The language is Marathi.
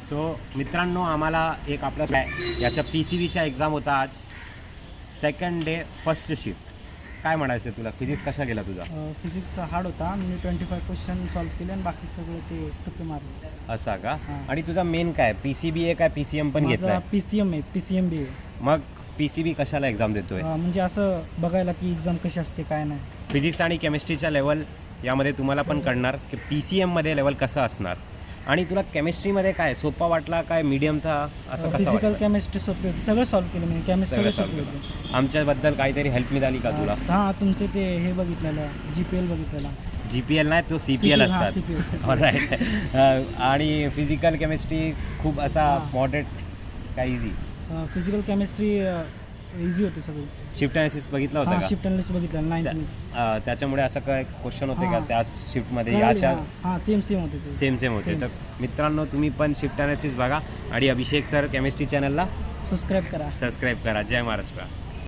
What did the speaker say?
सो मित्रांनो, आम्हाला एक आपलं याच्या PCBच्या एक्झाम होता आज. Second day first shift. काय म्हणायचं तुला, फिजिक्स कशा गेला तुझा? फिजिक्स हार्ड होता. मी 25 क्वेश्चन सॉल्व्ह केले आणि बाकी सगळे ते टक्के मारले. असा का? हां. आणि तुझा मेन काय, PCB आहे काय PCM पण घेतलाय? माझा PCM आहे, PCMB आहे. मग PCB कशाला एक्झाम देतोय? म्हणजे असं बघायला की एक्झाम कशी असते काय नाही. फिजिक्स आणि केमिस्ट्रीच्या लेवल यामध्ये तुम्हाला पण कळणार की PCM मध्ये लेवल कसं असणार. आणि तुला केमिस्ट्रीमध्ये काय सोपा वाटला, काय मीडियम था, असं कसं फिजिकल वाटलं? केमिस्ट्री सोपी होती. सगळं सॉल्व्ह केलं मी. केमिस्ट्री सगळं सगळं सोपी solve होती. आमच्याबद्दल काहीतरी हेल्प मिळाली का तुला? हां, तुमचे ते हे बघितलेलं GPL बघितलेला. GPL नाही, तो CPL असतात. CPL. ऑलराईट. आणि फिजिकल केमिस्ट्री खूप असा हां. मॉडरेट काय इझी? फिजिकल केमिस्ट्री इझी होती सगळी. शिफ्ट अनालिसिस बघितला होता हां, का? शिफ्ट अनालिसिस बघितलं 9th मी. त्याच्यामुळे असं काय क्वेश्चन होते का हां. त्या शिफ्टमध्ये याच्या? हां, सेम होते ते. सेम होते. Same. तर मित्रांनो, तुम्ही पण शिफ्ट अनालिसिस बघा आणि अभिषेक सर केमिस्ट्री चॅनलला सबस्क्राईब करा. सबस्क्राईब करा. जय महाराष्ट्र.